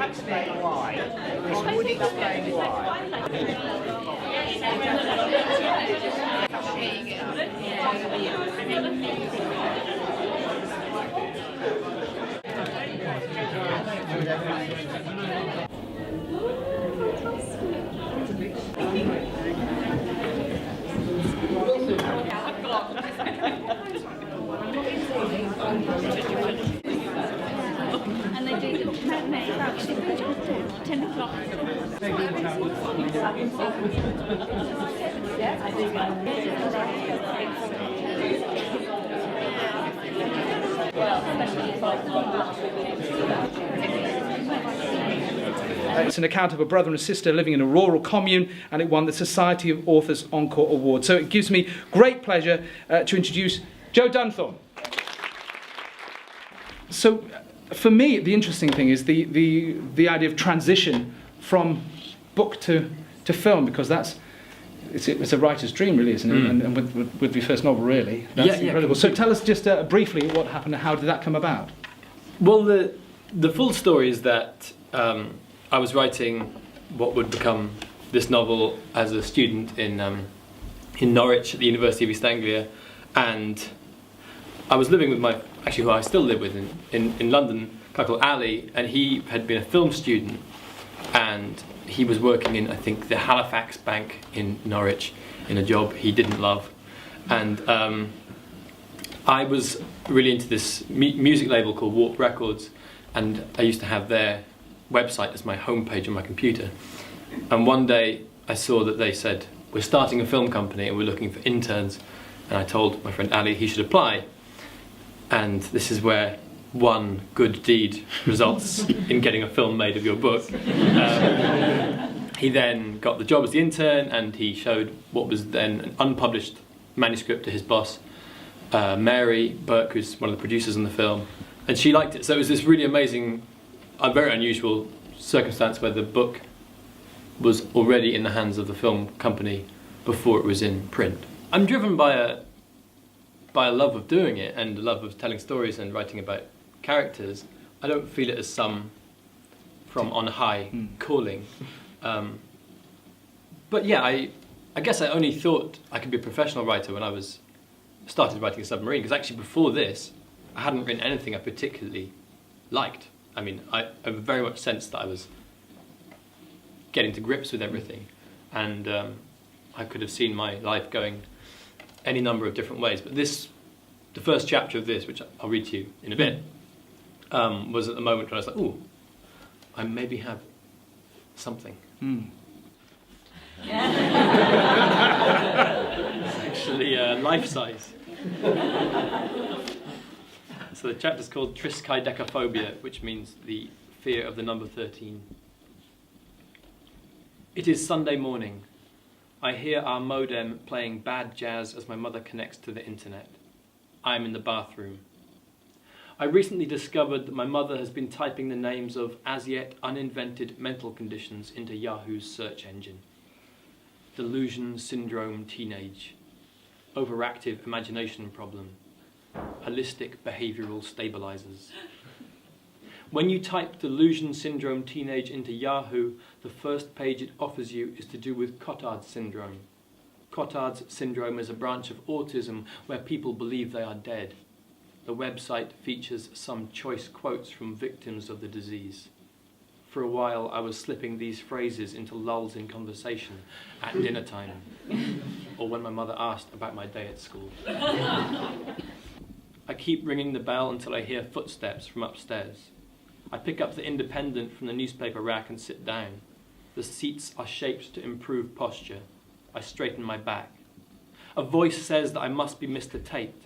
explain why. This would explain why. And they do the matinee about 10 o'clock. It's an account of a brother and a sister living in a rural commune, and it won the Society of Authors Encore Award. So it gives me great pleasure to introduce Joe Dunthorne. So for me, the interesting thing is the idea of transition from book to film, because it's a writer's dream, really, isn't it? And with your first novel, really, that's incredible. So tell us just briefly what happened and how did that come about? Well, the full story is that I was writing what would become this novel as a student in Norwich at the University of East Anglia, and I was living with who I still live with in London, a guy called Ali, and he had been a film student, and he was working in, I think, the Halifax Bank in Norwich in a job he didn't love, and I was really into this music label called Warp Records, and I used to have their website as my homepage on my computer. And one day I saw that they said, we're starting a film company and we're looking for interns, and I told my friend Ali he should apply. And this is where one good deed results in getting a film made of your book. He then got the job as the intern, and he showed what was then an unpublished manuscript to his boss, Mary Burke, who's one of the producers on the film, and she liked it. So it was this really amazing, a very unusual circumstance where the book was already in the hands of the film company before it was in print. I'm driven by a love of doing it and a love of telling stories and writing about characters. I don't feel it as some from on high calling. But yeah, I guess I only thought I could be a professional writer when I started writing Submarine, because actually before this I hadn't written anything I particularly liked. I mean, I very much sensed that I was getting to grips with everything, and I could have seen my life going any number of different ways. But the first chapter of this, which I'll read to you in a bit, was at the moment when I was like, ooh, I maybe have something. It's actually life-size. So the chapter's called Triskaidekaphobia, which means the fear of the number 13. It is Sunday morning. I hear our modem playing bad jazz as my mother connects to the internet. I am in the bathroom. I recently discovered that my mother has been typing the names of as yet uninvented mental conditions into Yahoo's search engine. Delusion syndrome teenage. Overactive imagination problem. Holistic behavioural stabilizers. When you type delusion syndrome teenage into Yahoo, the first page it offers you is to do with Cotard's syndrome. Cotard's syndrome is a branch of autism where people believe they are dead. The website features some choice quotes from victims of the disease. For a while I was slipping these phrases into lulls in conversation at dinner time, or when my mother asked about my day at school. I keep ringing the bell until I hear footsteps from upstairs. I pick up the Independent from the newspaper rack and sit down. The seats are shaped to improve posture. I straighten my back. A voice says that I must be Mr. Tate.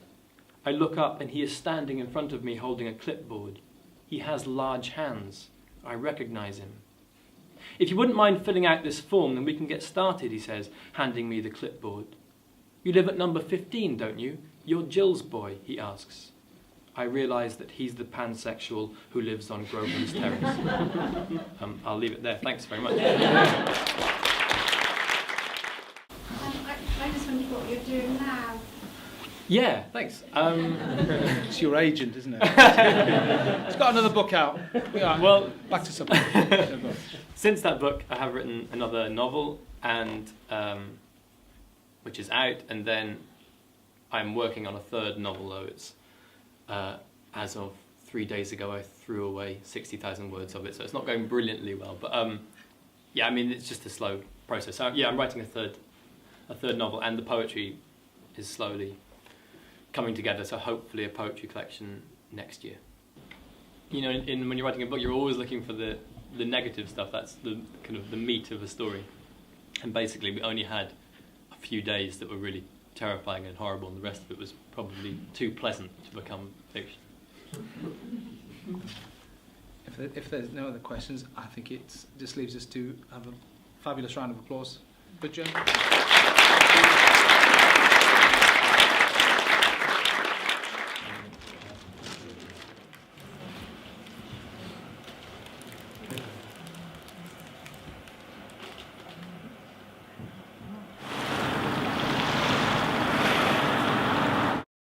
I look up and he is standing in front of me holding a clipboard. He has large hands. I recognise him. If you wouldn't mind filling out this form, then we can get started, he says, handing me the clipboard. You live at number 15, don't you? You're Jill's boy, he asks. I realise that he's the pansexual who lives on Groveland's Terrace. I'll leave it there. Thanks very much. I just wondered what you're doing now. Yeah, thanks. It's your agent, isn't it? It's got another book out. Well, Back to Submarine. since that book, I have written another novel, and which is out, and then I'm working on a third novel. Though it's as of 3 days ago, I threw away 60,000 words of it, so it's not going brilliantly well. But yeah, I mean, it's just a slow process. So yeah, I'm writing a third novel, and the poetry is slowly coming together. So hopefully, a poetry collection next year. You know, when you're writing a book, you're always looking for the negative stuff. That's the kind of the meat of a story. And basically, we only had a few days that were really terrifying and horrible, and the rest of it was probably too pleasant to become fiction. If there's no other questions, I think it just leaves us to have a fabulous round of applause for Joe.